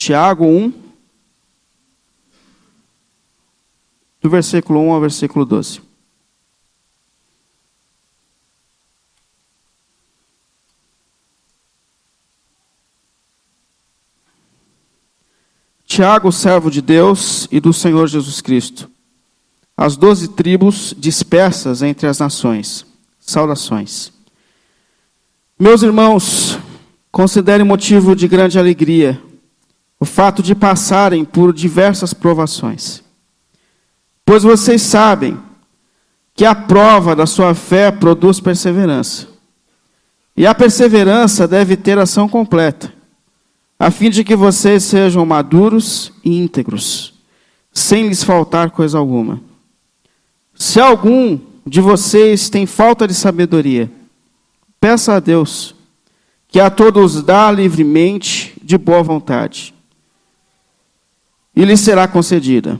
Tiago 1, do versículo 1 ao versículo 12. Tiago, servo de Deus e do Senhor Jesus Cristo, as 12 tribos dispersas entre as nações, saudações. Meus irmãos, considerem motivo de grande alegria o fato de passarem por diversas provações, pois vocês sabem que a prova da sua fé produz perseverança, e a perseverança deve ter ação completa, a fim de que vocês sejam maduros e íntegros, sem lhes faltar coisa alguma. Se algum de vocês tem falta de sabedoria, peça a Deus, que a todos dá livremente, de boa vontade, e lhe será concedida.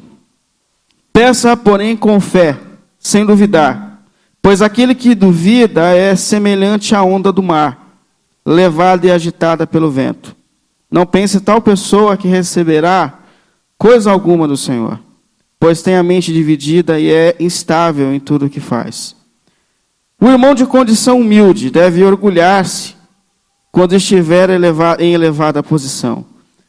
Peça, porém, com fé, sem duvidar, pois aquele que duvida é semelhante à onda do mar, levada e agitada pelo vento. Não pense tal pessoa que receberá coisa alguma do Senhor, pois tem a mente dividida e é instável em tudo o que faz. O irmão de condição humilde deve orgulhar-se quando estiver em elevada posição.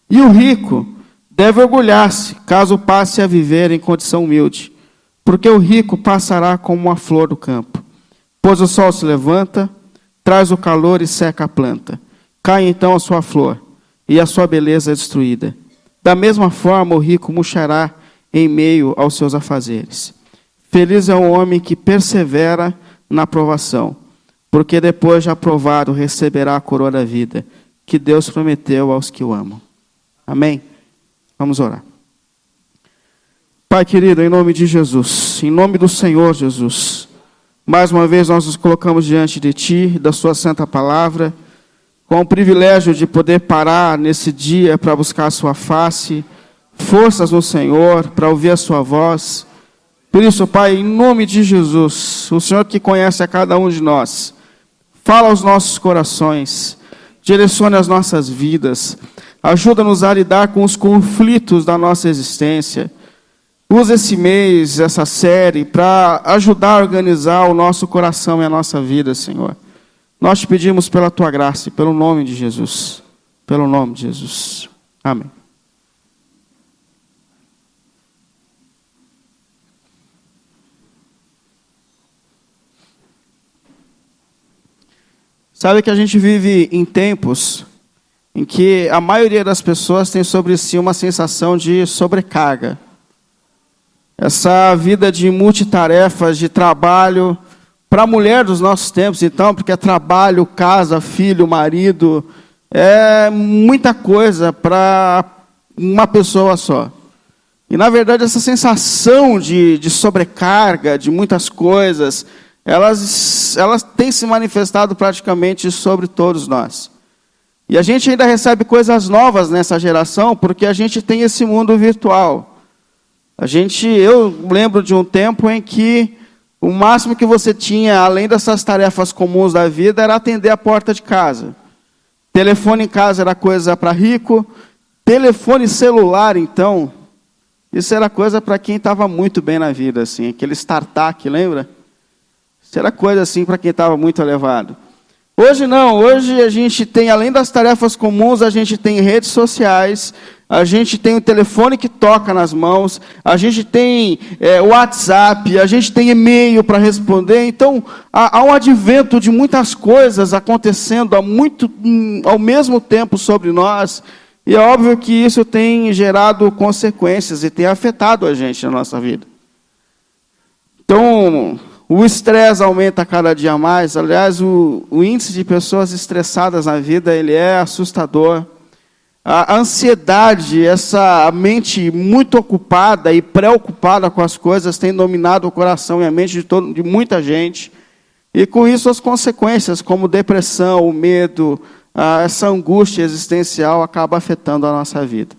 E o rico deve orgulhar-se caso passe a viver em condição humilde, porque o rico passará como uma flor do campo. Pois o sol se levanta, traz o calor e seca a planta. Cai então a sua flor, e a sua beleza é destruída. Da mesma forma, o rico murchará em meio aos seus afazeres. Feliz é o homem que persevera na provação, porque depois de aprovado receberá a coroa da vida, que Deus prometeu aos que o amam. Amém? Vamos orar. Pai querido, em nome de Jesus, em nome do Senhor Jesus, mais uma vez nós nos colocamos diante de Ti, da Sua santa palavra, com o privilégio de poder parar nesse dia para buscar a Sua face, forças no Senhor, para ouvir a Sua voz. Por isso, Pai, em nome de Jesus, o Senhor que conhece a cada um de nós, fala aos nossos corações, direcione as nossas vidas, ajuda-nos a lidar com os conflitos da nossa existência. Usa esse mês, essa série, para ajudar a organizar o nosso coração e a nossa vida, Senhor. Nós te pedimos pela Tua graça e pelo nome de Jesus. Pelo nome de Jesus. Amém. Sabe que a gente vive em tempos em que a maioria das pessoas tem sobre si uma sensação de sobrecarga. Essa vida de multitarefas, de trabalho, para a mulher dos nossos tempos, então, porque é trabalho, casa, filho, marido, é muita coisa para uma pessoa só. E, na verdade, essa sensação de sobrecarga, de muitas coisas, elas têm se manifestado praticamente sobre todos nós. E a gente ainda recebe coisas novas nessa geração, porque a gente tem esse mundo virtual. Eu lembro de um tempo em que o máximo que você tinha, além dessas tarefas comuns da vida, era atender a porta de casa. Telefone em casa era coisa para rico. Telefone celular, então, isso era coisa para quem estava muito bem na vida, assim, aquele startup, lembra? Isso era coisa assim para quem estava muito elevado. Hoje não, hoje a gente tem, além das tarefas comuns, a gente tem redes sociais, a gente tem o telefone que toca nas mãos, a gente tem WhatsApp, a gente tem e-mail para responder. Então, há um advento de muitas coisas acontecendo ao mesmo tempo sobre nós, e é óbvio que isso tem gerado consequências e tem afetado a gente na nossa vida. Então, o estresse aumenta cada dia mais. Aliás, o índice de pessoas estressadas na vida, ele é assustador. A ansiedade, essa mente muito ocupada e preocupada com as coisas, tem dominado o coração e a mente de muita gente. E com isso as consequências, como depressão, o medo, essa angústia existencial acaba afetando a nossa vida.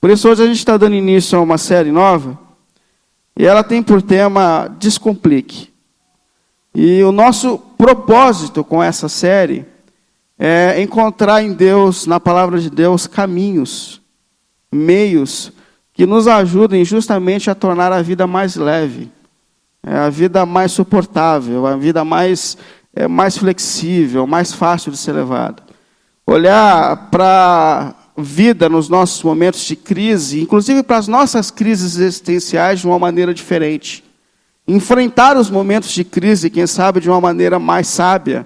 Por isso hoje a gente está dando início a uma série nova, e ela tem por tema Descomplique. E o nosso propósito com essa série é encontrar em Deus, na palavra de Deus, caminhos meios que nos ajudem justamente a tornar a vida mais leve, a vida mais suportável, a vida mais flexível, mais fácil de ser levada. Olhar para a vida nos nossos momentos de crise, inclusive para as nossas crises existenciais, de uma maneira diferente. Enfrentar os momentos de crise, quem sabe, de uma maneira mais sábia.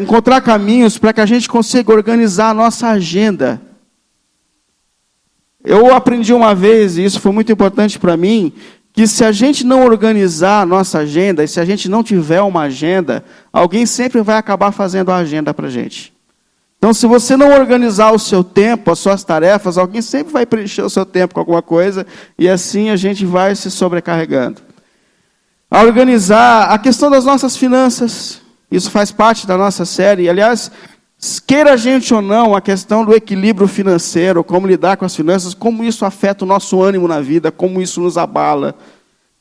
Encontrar caminhos para que a gente consiga organizar a nossa agenda. Eu aprendi uma vez, e isso foi muito importante para mim, que se a gente não organizar a nossa agenda, e se a gente não tiver uma agenda, alguém sempre vai acabar fazendo a agenda para a gente. Então, se você não organizar o seu tempo, as suas tarefas, alguém sempre vai preencher o seu tempo com alguma coisa, e assim a gente vai se sobrecarregando. A organizar a questão das nossas finanças, isso faz parte da nossa série. Aliás, queira a gente ou não, a questão do equilíbrio financeiro, como lidar com as finanças, como isso afeta o nosso ânimo na vida, como isso nos abala.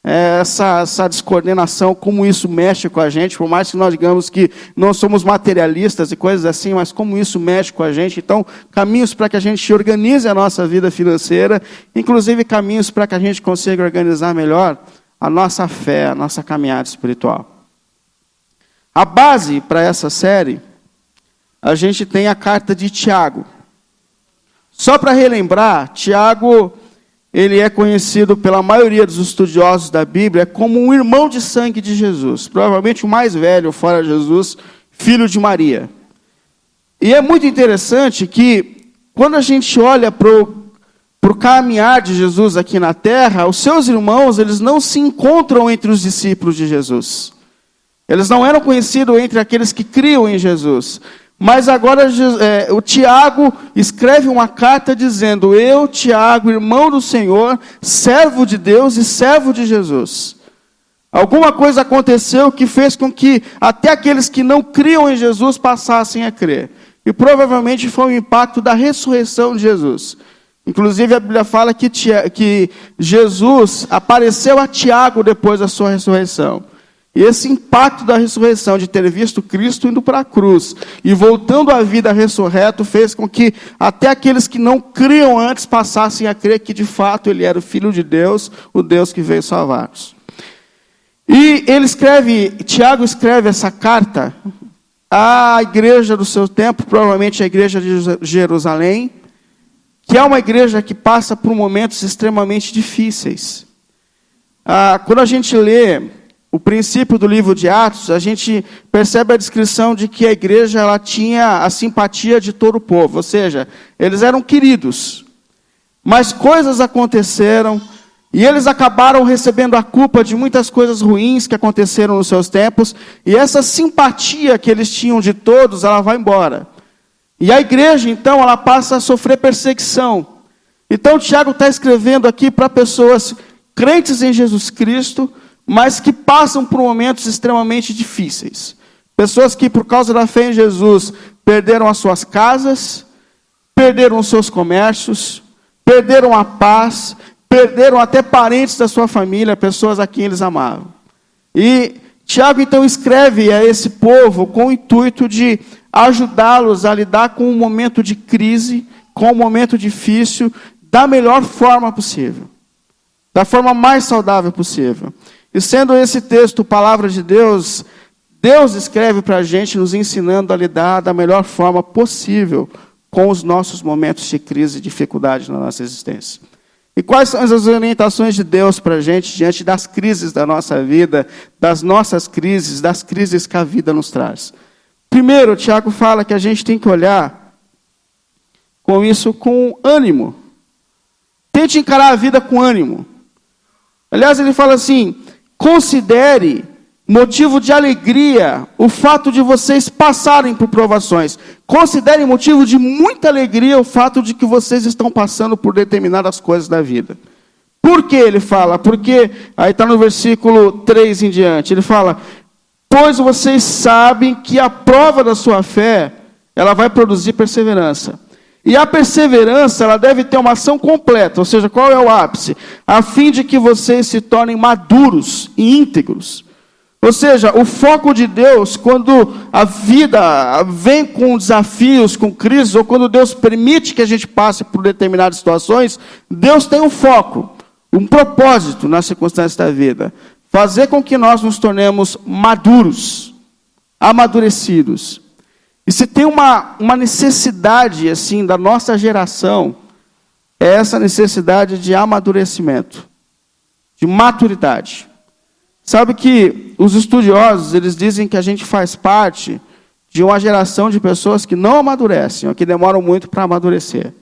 Essa descoordenação, como isso mexe com a gente, por mais que nós digamos que não somos materialistas e coisas assim, mas como isso mexe com a gente. Então, caminhos para que a gente organize a nossa vida financeira, inclusive caminhos para que a gente consiga organizar melhor a nossa fé, a nossa caminhada espiritual. A base para essa série, a gente tem a carta de Tiago. Só para relembrar, Tiago, ele é conhecido pela maioria dos estudiosos da Bíblia como um irmão de sangue de Jesus. Provavelmente o mais velho, fora Jesus, filho de Maria. E é muito interessante que, quando a gente olha para o caminhar de Jesus aqui na terra, os seus irmãos, eles não se encontram entre os discípulos de Jesus. Eles não eram conhecidos entre aqueles que criam em Jesus. Mas agora o Tiago escreve uma carta dizendo: eu, Tiago, irmão do Senhor, servo de Deus e servo de Jesus. Alguma coisa aconteceu que fez com que até aqueles que não criam em Jesus passassem a crer. E provavelmente foi o impacto da ressurreição de Jesus. Inclusive a Bíblia fala que Jesus apareceu a Tiago depois da sua ressurreição. E esse impacto da ressurreição, de ter visto Cristo indo para a cruz e voltando à vida ressurreto, fez com que até aqueles que não criam antes passassem a crer que de fato ele era o Filho de Deus, o Deus que veio salvar-nos. E Tiago escreve essa carta à igreja do seu tempo, provavelmente a igreja de Jerusalém, que é uma igreja que passa por momentos extremamente difíceis. Quando a gente lê o princípio do livro de Atos, a gente percebe a descrição de que a igreja ela tinha a simpatia de todo o povo, ou seja, eles eram queridos. Mas coisas aconteceram e eles acabaram recebendo a culpa de muitas coisas ruins que aconteceram nos seus tempos, e essa simpatia que eles tinham de todos, ela vai embora. E a igreja, então, ela passa a sofrer perseguição. Então, Tiago está escrevendo aqui para pessoas crentes em Jesus Cristo, mas que passam por momentos extremamente difíceis. Pessoas que, por causa da fé em Jesus, perderam as suas casas, perderam os seus comércios, perderam a paz, perderam até parentes da sua família, pessoas a quem eles amavam. E Tiago, então, escreve a esse povo com o intuito de ajudá-los a lidar com um momento de crise, com um momento difícil, da melhor forma possível. Da forma mais saudável possível. E sendo esse texto palavra de Deus, Deus escreve para a gente nos ensinando a lidar da melhor forma possível com os nossos momentos de crise e dificuldade na nossa existência. E quais são as orientações de Deus para a gente diante das crises da nossa vida, das nossas crises, das crises que a vida nos traz? Primeiro, Tiago fala que a gente tem que olhar com isso com ânimo. Tente encarar a vida com ânimo. Aliás, ele fala assim: considere motivo de alegria o fato de vocês passarem por provações. Considere motivo de muita alegria o fato de que vocês estão passando por determinadas coisas da vida. Por que ele fala? Porque, aí está no versículo 3 em diante, ele fala: pois vocês sabem que a prova da sua fé, ela vai produzir perseverança. E a perseverança, ela deve ter uma ação completa, ou seja, qual é o ápice? A fim de que vocês se tornem maduros e íntegros, Ou seja, o foco de Deus, quando a vida vem com desafios, com crises, ou quando Deus permite que a gente passe por determinadas situações, Deus tem um foco, um propósito nas circunstâncias da vida. Fazer com que nós nos tornemos maduros, amadurecidos. E se tem uma necessidade, assim, da nossa geração, é essa necessidade de amadurecimento, de maturidade. Sabe que os estudiosos, eles dizem que a gente faz parte de uma geração de pessoas que não amadurecem, ou que demoram muito para amadurecer.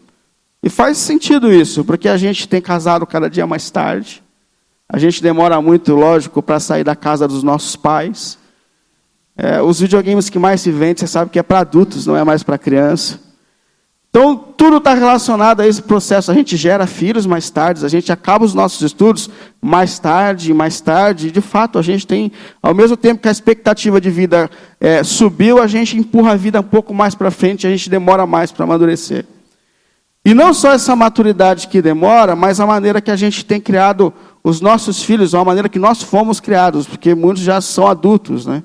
E faz sentido isso, porque a gente tem casado cada dia mais tarde, a gente demora muito, lógico, para sair da casa dos nossos pais. Os videogames que mais se vendem, você sabe que é para adultos, não é mais para criança. Então, tudo está relacionado a esse processo. A gente gera filhos mais tarde, a gente acaba os nossos estudos mais tarde. E, de fato, a gente tem, ao mesmo tempo que a expectativa de vida subiu, a gente empurra a vida um pouco mais para frente, a gente demora mais para amadurecer. E não só essa maturidade que demora, mas a maneira que a gente tem criado os nossos filhos, a maneira que nós fomos criados, porque muitos já são adultos, né?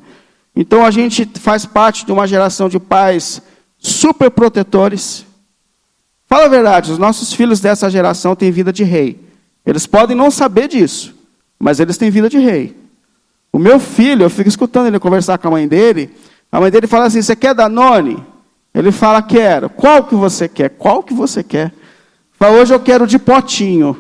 Então, a gente faz parte de uma geração de pais super protetores. Fala a verdade, os nossos filhos dessa geração têm vida de rei. Eles podem não saber disso, mas eles têm vida de rei. O meu filho, eu fico escutando ele conversar com a mãe dele fala assim, você quer Danone? Ele fala, quero. Qual que você quer? Qual que você quer? Fala, hoje eu quero de potinho.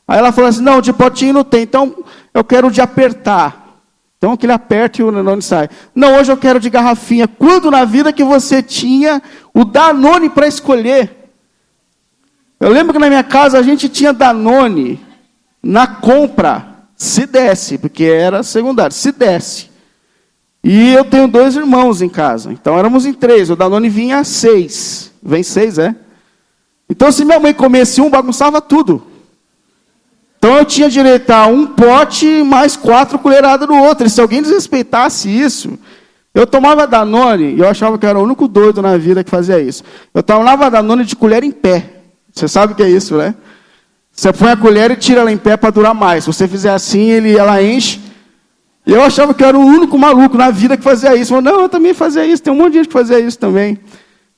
Aí ela falou assim, não, de potinho não tem, então eu quero de apertar. Então que ele aperta e o Danone sai. Não, hoje eu quero de garrafinha. Quando na vida que você tinha o Danone para escolher? Eu lembro que na minha casa a gente tinha Danone na compra, se desse, porque era secundário, se desse. E eu tenho 2 irmãos em casa, então éramos em 3, o Danone vinha a 6. Vem 6, é? Então se minha mãe comesse um, bagunçava tudo. Então eu tinha direito a um pote mais 4 colheradas do outro. E se alguém desrespeitasse isso, eu tomava Danone, e eu achava que eu era o único doido na vida que fazia isso. Eu tomava Danone de colher em pé. Você sabe o que é isso, né? Você põe a colher e tira ela em pé para durar mais. Se você fizer assim, ela enche. E eu achava que eu era o único maluco na vida que fazia isso. Eu falei, não, eu também fazia isso. Tem um monte de gente que fazia isso também.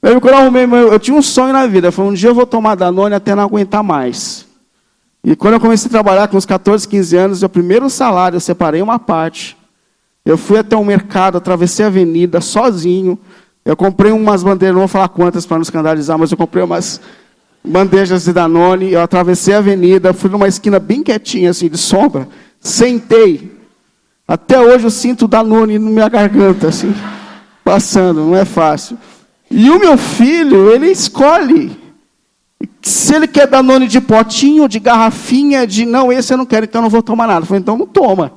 Eu tinha um sonho na vida. Eu falei, um dia eu vou tomar Danone até não aguentar mais. E quando eu comecei a trabalhar com uns 14, 15 anos, o primeiro salário, eu separei uma parte. Eu fui até um mercado, atravessei a avenida sozinho. Eu comprei umas bandeiras, não vou falar quantas para não escandalizar, mas eu comprei umas bandejas de Danone, eu atravessei a avenida, fui numa esquina bem quietinha, assim, de sombra, sentei. Até hoje eu sinto Danone na minha garganta, assim, passando, não é fácil. E o meu filho, ele escolhe. Se ele quer Danone de potinho, de garrafinha, não, esse eu não quero, então eu não vou tomar nada. Eu falei, então não toma.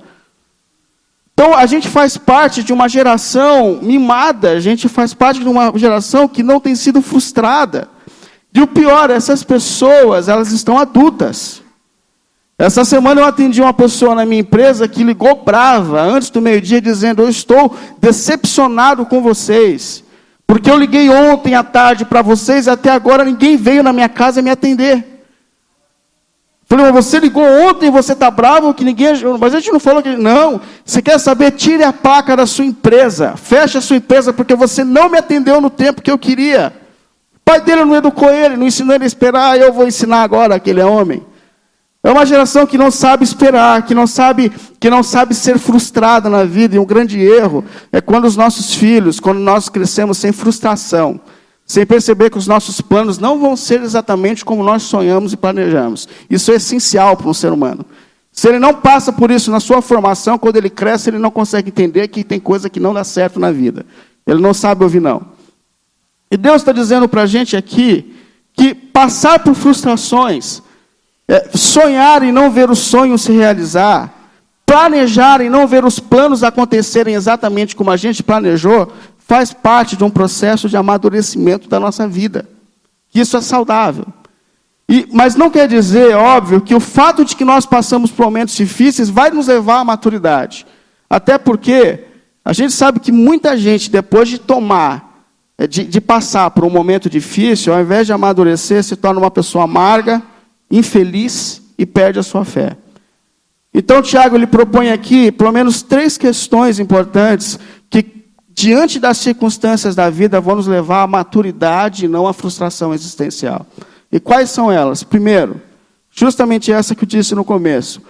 Então a gente faz parte de uma geração mimada, a gente faz parte de uma geração que não tem sido frustrada. E o pior, essas pessoas, elas estão adultas. Essa semana eu atendi uma pessoa na minha empresa que ligou brava, antes do meio-dia, dizendo, eu estou decepcionado com vocês, porque eu liguei ontem à tarde para vocês e até agora ninguém veio na minha casa me atender. Falei, mas você ligou ontem e você está bravo que ninguém... Mas a gente não falou que... Não, você quer saber? Tire a placa da sua empresa, feche a sua empresa, porque você não me atendeu no tempo que eu queria. O pai dele não educou ele, não ensinou ele a esperar, eu vou ensinar agora aquele homem. É uma geração que não sabe esperar, que não sabe ser frustrada na vida. E um grande erro é quando os nossos filhos, quando nós crescemos sem frustração, sem perceber que os nossos planos não vão ser exatamente como nós sonhamos e planejamos. Isso é essencial para um ser humano. Se ele não passa por isso na sua formação, quando ele cresce, ele não consegue entender que tem coisa que não dá certo na vida. Ele não sabe ouvir não. E Deus está dizendo para a gente aqui que passar por frustrações, sonhar e não ver o sonho se realizar, planejar e não ver os planos acontecerem exatamente como a gente planejou, faz parte de um processo de amadurecimento da nossa vida. Isso é saudável. Mas não quer dizer, óbvio, que o fato de que nós passamos por momentos difíceis vai nos levar à maturidade. Até porque a gente sabe que muita gente, depois de passar por um momento difícil, ao invés de amadurecer, se torna uma pessoa amarga, infeliz e perde a sua fé. Então, Tiago, ele propõe aqui, pelo menos 3 questões importantes, que, diante das circunstâncias da vida, vão nos levar à maturidade e não à frustração existencial. E quais são elas? Primeiro, justamente essa que eu disse no começo.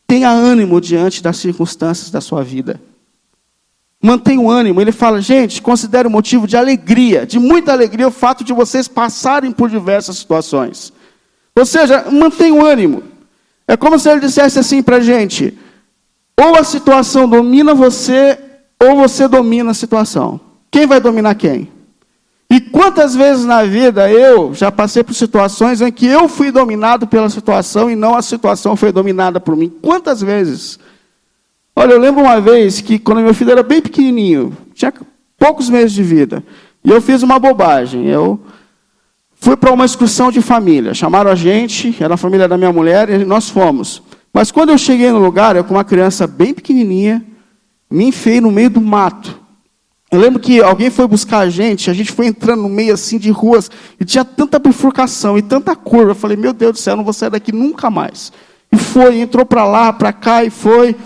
Tenha ânimo diante das circunstâncias da sua vida. Mantenha o ânimo. Ele fala, gente, considere um motivo de alegria, de muita alegria, o fato de vocês passarem por diversas situações. Ou seja, mantenha o ânimo. É como se ele dissesse assim para a gente, ou a situação domina você, ou você domina a situação. Quem vai dominar quem? E quantas vezes na vida eu já passei por situações em que eu fui dominado pela situação e não a situação foi dominada por mim? Quantas vezes? Olha, eu lembro uma vez que quando meu filho era bem pequenininho, tinha poucos meses de vida, e eu fiz uma bobagem. Eu fui para uma excursão de família, chamaram a gente, era a família da minha mulher, e nós fomos. Mas quando eu cheguei no lugar, eu com uma criança bem pequenininha, me enfiei no meio do mato. Eu lembro que alguém foi buscar a gente foi entrando no meio assim de ruas, e tinha tanta bifurcação e tanta curva. Eu falei, meu Deus do céu, eu não vou sair daqui nunca mais. E foi, entrou para lá, para cá, e foi.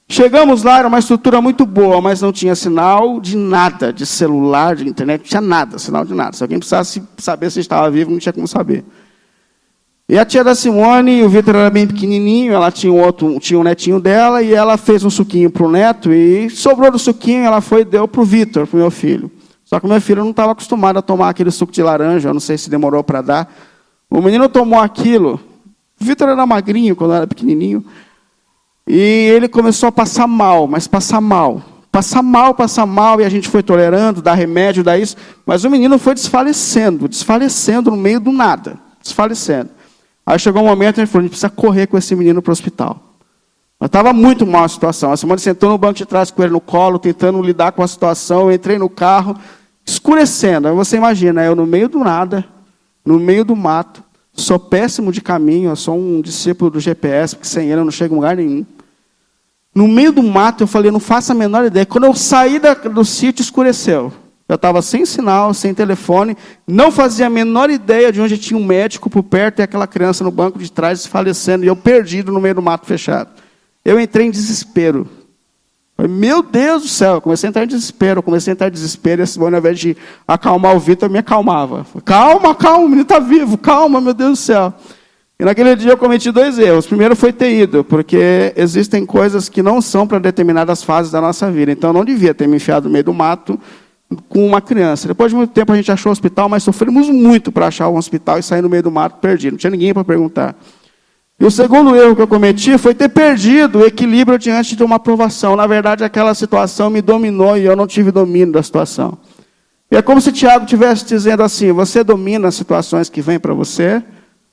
Chegamos lá, era uma estrutura muito boa, mas não tinha sinal de nada, de celular, de internet, não tinha nada, sinal de nada. Se alguém precisasse saber se estava vivo, não tinha como saber. E a tia da Simone, o Vitor era bem pequenininho, ela tinha um netinho dela, e ela fez um suquinho para o neto, e sobrou do suquinho, ela foi e deu para o Vitor, para o meu filho. Só que o meu filho não estava acostumado a tomar aquele suco de laranja, eu não sei se demorou para dar. O menino tomou aquilo, o Vitor era magrinho quando era pequenininho, e ele começou a passar mal, mas passar mal. Passar mal, e a gente foi tolerando, dar remédio, dar isso, mas o menino foi desfalecendo no meio do nada, desfalecendo. Aí chegou um momento, ele falou, a gente precisa correr com esse menino para o hospital. Mas estava muito mal a situação. A Simone sentou no banco de trás com ele no colo, tentando lidar com a situação. Eu entrei no carro, escurecendo. Aí você imagina, eu no meio do nada, no meio do mato, sou péssimo de caminho, eu sou um discípulo do GPS, porque sem ele eu não chego em lugar nenhum. No meio do mato, eu falei, não faço a menor ideia. Quando eu saí do sítio, escureceu. Eu estava sem sinal, sem telefone, não fazia a menor ideia de onde tinha um médico por perto e aquela criança no banco de trás falecendo, e eu perdido no meio do mato fechado. Eu entrei em desespero. Falei, meu Deus do céu, eu comecei a entrar em desespero, e a Simone, ao invés de acalmar o Vitor, me acalmava. Falei, calma, o menino está vivo, calma, meu Deus do céu. E naquele dia eu cometi 2 erros. Primeiro foi ter ido, porque existem coisas que não são para determinadas fases da nossa vida. Então eu não devia ter me enfiado no meio do mato com uma criança. Depois de muito tempo a gente achou o hospital, mas sofremos muito para achar um hospital e sair no meio do mato perdido. Não tinha ninguém para perguntar. E o segundo erro que eu cometi foi ter perdido o equilíbrio diante de uma provação. Na verdade, aquela situação me dominou e eu não tive domínio da situação. E é como se Tiago estivesse dizendo assim, você domina as situações que vêm para você,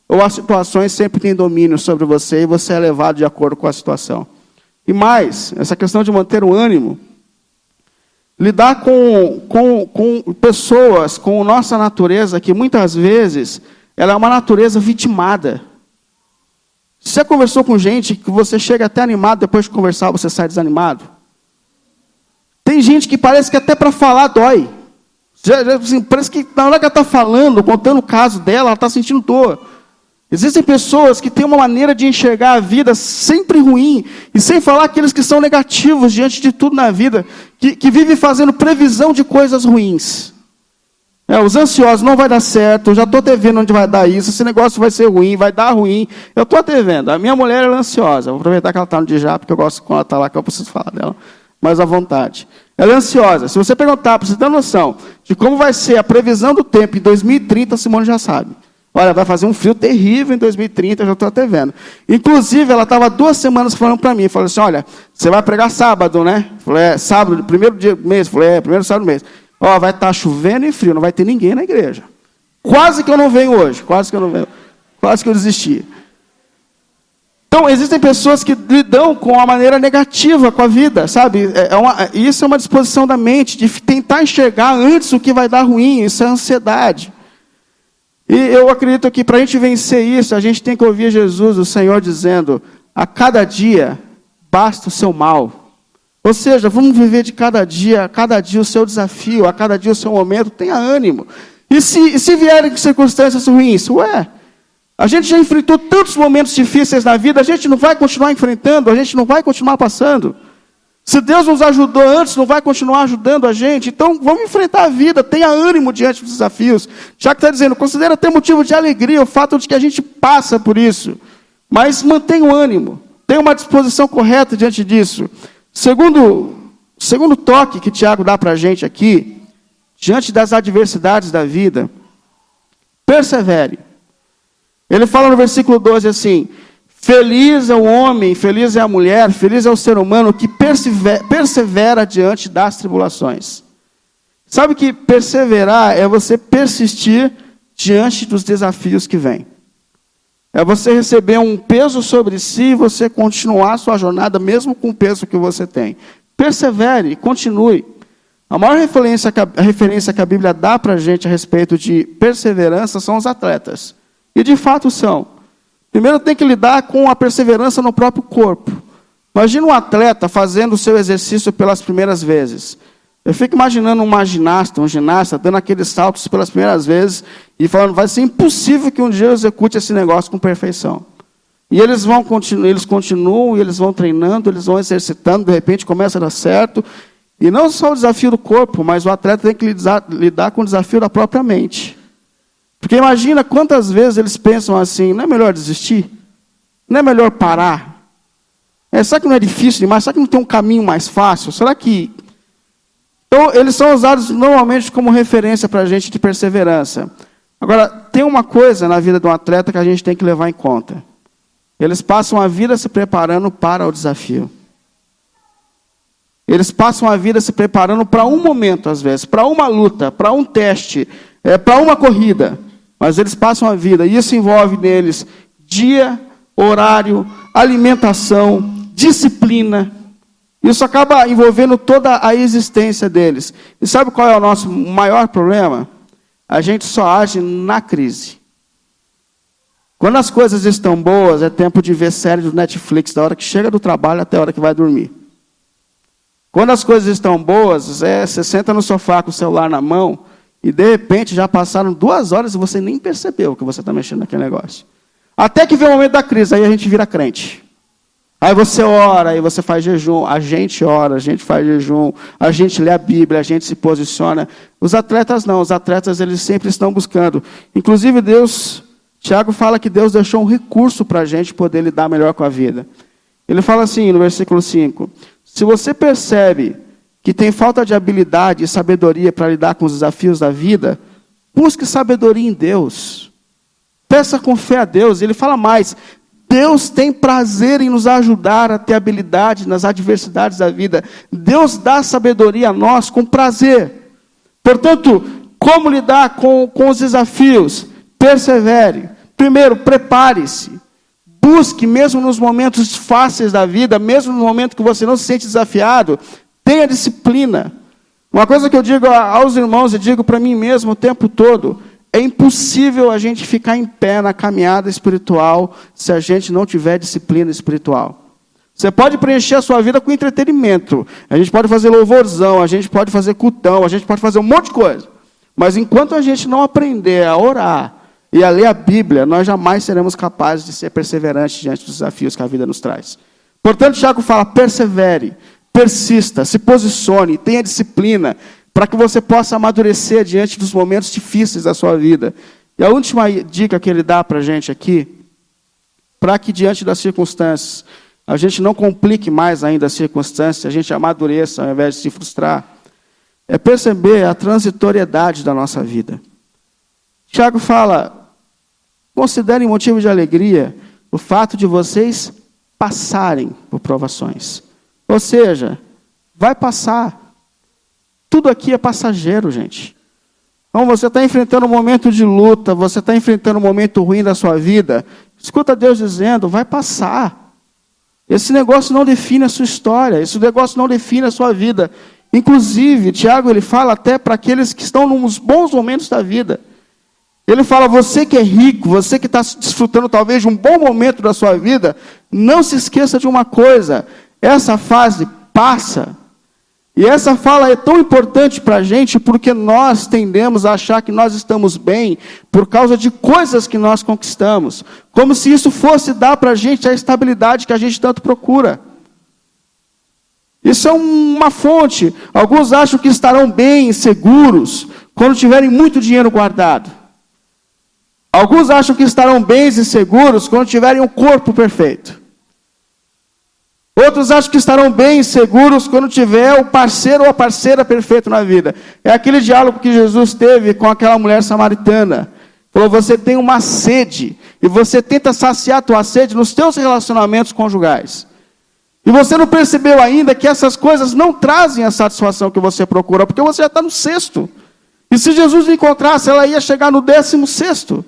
ou as situações sempre têm domínio sobre você e você é levado de acordo com a situação. E mais, essa questão de manter o ânimo, lidar com pessoas, com nossa natureza, que muitas vezes ela é uma natureza vitimada. Você já conversou com gente que você chega até animado, depois de conversar você sai desanimado? Tem gente que parece que até para falar dói. Assim, parece que na hora que ela está falando, contando o caso dela, ela está sentindo dor. Existem pessoas que têm uma maneira de enxergar a vida sempre ruim, e sem falar aqueles que são negativos diante de tudo na vida, que vivem fazendo previsão de coisas ruins. Os ansiosos, não vai dar certo, eu já estou até vendo onde vai dar isso, esse negócio vai ser ruim, vai dar ruim, eu estou até vendo. A minha mulher é ansiosa, vou aproveitar que ela está no Dijá, porque eu gosto quando ela está lá, que eu preciso falar dela, mas à vontade. Ela é ansiosa. Se você perguntar, para você ter noção de como vai ser a previsão do tempo em 2030, a Simone já sabe. Olha, vai fazer um frio terrível em 2030, eu já estou até vendo. Inclusive, ela estava 2 semanas falando para mim, falou assim, olha, você vai pregar sábado, né? Falei, sábado, primeiro dia do mês. Falei, primeiro sábado do mês. Ó, vai estar chovendo e frio, não vai ter ninguém na igreja. Quase que eu não venho hoje, quase que eu desisti. Então, existem pessoas que lidam com a maneira negativa com a vida, sabe? Isso é uma disposição da mente, de tentar enxergar antes o que vai dar ruim, isso é ansiedade. E eu acredito que para a gente vencer isso, a gente tem que ouvir Jesus, o Senhor, dizendo, a cada dia basta o seu mal. Ou seja, vamos viver de cada dia o seu desafio, a cada dia o seu momento, tenha ânimo. E se vierem circunstâncias ruins, A gente já enfrentou tantos momentos difíceis na vida, a gente não vai continuar enfrentando, a gente não vai continuar passando. Se Deus nos ajudou antes, não vai continuar ajudando a gente. Então, vamos enfrentar a vida, tenha ânimo diante dos desafios. Já que está dizendo, considera ter motivo de alegria o fato de que a gente passa por isso. Mas mantenha o ânimo, tenha uma disposição correta diante disso. Segundo toque que Tiago dá para a gente aqui, diante das adversidades da vida, persevere. Ele fala no versículo 12 assim: feliz é o homem, feliz é a mulher, feliz é o ser humano que persevera diante das tribulações. Sabe que perseverar é você persistir diante dos desafios que vêm. É você receber um peso sobre si e você continuar a sua jornada mesmo com o peso que você tem. Persevere, continue. A maior referência que a Bíblia dá para a gente a respeito de perseverança são os atletas. E de fato são. Primeiro tem que lidar com a perseverança no próprio corpo. Imagina um atleta fazendo o seu exercício pelas primeiras vezes. Eu fico imaginando um ginasta, dando aqueles saltos pelas primeiras vezes e falando, vai ser impossível que um dia eu execute esse negócio com perfeição. E eles continuam, e eles vão treinando, eles vão exercitando, de repente começa a dar certo. E não só o desafio do corpo, mas o atleta tem que lidar com o desafio da própria mente. Porque imagina quantas vezes eles pensam assim, não é melhor desistir? Não é melhor parar? Será que não é difícil demais? Será que não tem um caminho mais fácil? Será que... Então, eles são usados normalmente como referência para a gente de perseverança. Agora, tem uma coisa na vida de um atleta que a gente tem que levar em conta. Eles passam a vida se preparando para o desafio. Eles passam a vida se preparando para um momento, às vezes, para uma luta, para um teste, para uma corrida. Mas eles passam a vida, e isso envolve neles dia, horário, alimentação, disciplina. Isso acaba envolvendo toda a existência deles. E sabe qual é o nosso maior problema? A gente só age na crise. Quando as coisas estão boas, é tempo de ver série do Netflix, da hora que chega do trabalho até a hora que vai dormir. Quando as coisas estão boas, você senta no sofá com o celular na mão, e de repente já passaram 2 horas e você nem percebeu que você está mexendo naquele negócio. Até que vem o momento da crise, aí a gente vira crente. Aí você ora, aí você faz jejum, a gente ora, a gente faz jejum, a gente lê a Bíblia, a gente se posiciona. Os atletas não, os atletas eles sempre estão buscando. Inclusive Tiago fala que Deus deixou um recurso para a gente poder lidar melhor com a vida. Ele fala assim no versículo 5, se você percebe que tem falta de habilidade e sabedoria para lidar com os desafios da vida, busque sabedoria em Deus. Peça com fé a Deus. Ele fala mais, Deus tem prazer em nos ajudar a ter habilidade nas adversidades da vida. Deus dá sabedoria a nós com prazer. Portanto, como lidar com os desafios? Persevere. Primeiro, prepare-se. Busque, mesmo nos momentos fáceis da vida, mesmo no momento que você não se sente desafiado, tenha disciplina. Uma coisa que eu digo aos irmãos e digo para mim mesmo o tempo todo, é impossível a gente ficar em pé na caminhada espiritual se a gente não tiver disciplina espiritual. Você pode preencher a sua vida com entretenimento. A gente pode fazer louvorzão, a gente pode fazer cultão, a gente pode fazer um monte de coisa. Mas enquanto a gente não aprender a orar e a ler a Bíblia, nós jamais seremos capazes de ser perseverantes diante dos desafios que a vida nos traz. Portanto, Tiago fala, persevere, persista, se posicione, tenha disciplina, para que você possa amadurecer diante dos momentos difíceis da sua vida. E a última dica que ele dá para a gente aqui, para que diante das circunstâncias, a gente não complique mais ainda as circunstâncias, a gente amadureça ao invés de se frustrar, é perceber a transitoriedade da nossa vida. Tiago fala, considerem motivo de alegria o fato de vocês passarem por provações. Ou seja, vai passar. Tudo aqui é passageiro, gente. Então, você está enfrentando um momento de luta, você está enfrentando um momento ruim da sua vida, escuta Deus dizendo, vai passar. Esse negócio não define a sua história, esse negócio não define a sua vida. Inclusive, Tiago ele fala até para aqueles que estão nos bons momentos da vida. Ele fala, você que é rico, você que está desfrutando talvez de um bom momento da sua vida, não se esqueça de uma coisa, essa fase passa. E essa fala é tão importante para a gente porque nós tendemos a achar que nós estamos bem por causa de coisas que nós conquistamos. Como se isso fosse dar para a gente a estabilidade que a gente tanto procura. Isso é uma fonte. Alguns acham que estarão bem, seguros, quando tiverem muito dinheiro guardado. Alguns acham que estarão bens e seguros quando tiverem um corpo perfeito. Outros acham que estarão bem e seguros quando tiver o parceiro ou a parceira perfeito na vida. É aquele diálogo que Jesus teve com aquela mulher samaritana. Falou, você tem uma sede, e você tenta saciar a tua sede nos teus relacionamentos conjugais. E você não percebeu ainda que essas coisas não trazem a satisfação que você procura, porque você já está no 6º. E se Jesus encontrasse, ela ia chegar no 16º.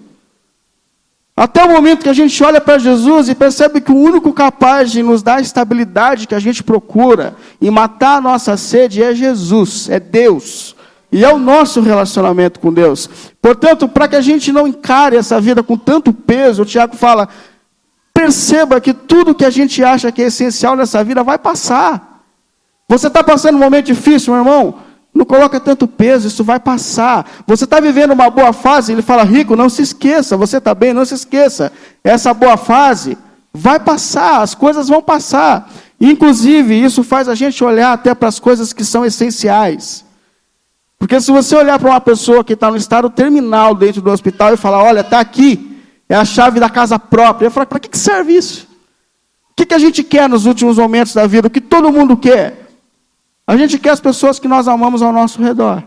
Até o momento que a gente olha para Jesus e percebe que o único capaz de nos dar a estabilidade que a gente procura e matar a nossa sede é Jesus, é Deus. E é o nosso relacionamento com Deus. Portanto, para que a gente não encare essa vida com tanto peso, o Tiago fala, perceba que tudo que a gente acha que é essencial nessa vida vai passar. Você está passando um momento difícil, meu irmão? Não coloca tanto peso, isso vai passar. Você está vivendo uma boa fase, ele fala, rico, não se esqueça. Você está bem, não se esqueça. Essa boa fase vai passar, as coisas vão passar. Inclusive, isso faz a gente olhar até para as coisas que são essenciais. Porque se você olhar para uma pessoa que está no estado terminal dentro do hospital e falar, olha, está aqui, é a chave da casa própria. Eu falo, para que serve isso? O que a gente quer nos últimos momentos da vida? O que todo mundo quer? A gente quer as pessoas que nós amamos ao nosso redor.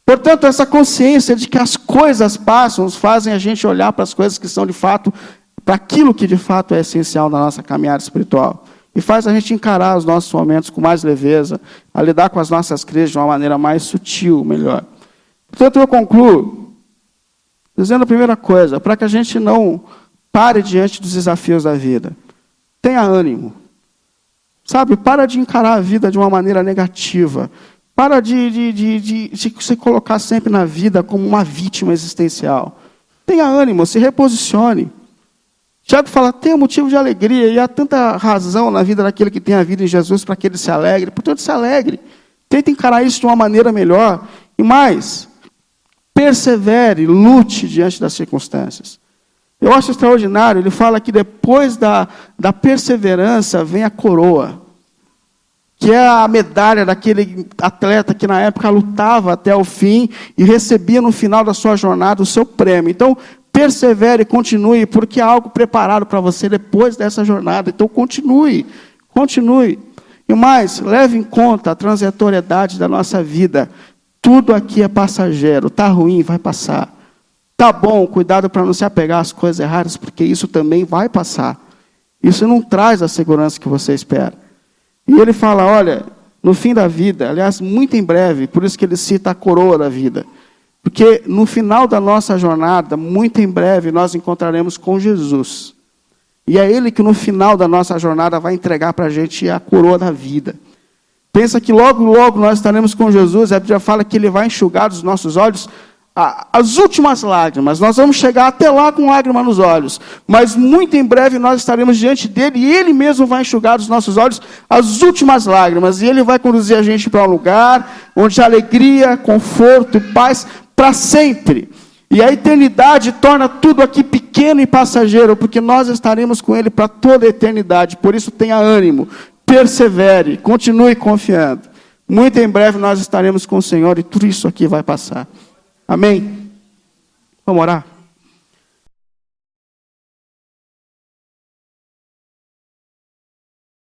Portanto, essa consciência de que as coisas passam, fazem a gente olhar para as coisas que são de fato, para aquilo que de fato é essencial na nossa caminhada espiritual. E faz a gente encarar os nossos momentos com mais leveza, a lidar com as nossas crises de uma maneira mais sutil, melhor. Portanto, eu concluo dizendo a primeira coisa, para que a gente não pare diante dos desafios da vida. Tenha ânimo. Sabe, para de encarar a vida de uma maneira negativa. Para de se colocar sempre na vida como uma vítima existencial. Tenha ânimo, se reposicione. Tiago fala, tenha motivo de alegria, e há tanta razão na vida daquele que tem a vida em Jesus para que ele se alegre. Portanto, se alegre. Tente encarar isso de uma maneira melhor. E mais, persevere, lute diante das circunstâncias. Eu acho extraordinário, ele fala que depois da perseverança vem a coroa, que é a medalha daquele atleta que na época lutava até o fim e recebia no final da sua jornada o seu prêmio. Então, persevere, continue, porque há algo preparado para você depois dessa jornada. Então, continue. E mais, leve em conta a transitoriedade da nossa vida. Tudo aqui é passageiro, está ruim, vai passar. Tá bom, cuidado para não se apegar às coisas erradas, porque isso também vai passar. Isso não traz a segurança que você espera. E ele fala, olha, no fim da vida, aliás, muito em breve, por isso que ele cita a coroa da vida. Porque no final da nossa jornada, muito em breve, nós encontraremos com Jesus. E é Ele que no final da nossa jornada vai entregar para a gente a coroa da vida. Pensa que logo, logo nós estaremos com Jesus, a Bíblia fala que Ele vai enxugar dos nossos olhos as últimas lágrimas. Nós vamos chegar até lá com lágrima nos olhos, mas muito em breve nós estaremos diante dele e ele mesmo vai enxugar dos nossos olhos as últimas lágrimas, e ele vai conduzir a gente para um lugar onde há alegria, conforto e paz para sempre. E a eternidade torna tudo aqui pequeno e passageiro, porque nós estaremos com ele para toda a eternidade. Por isso tenha ânimo, persevere, continue confiando. Muito em breve nós estaremos com o Senhor e tudo isso aqui vai passar. Amém? Vamos orar?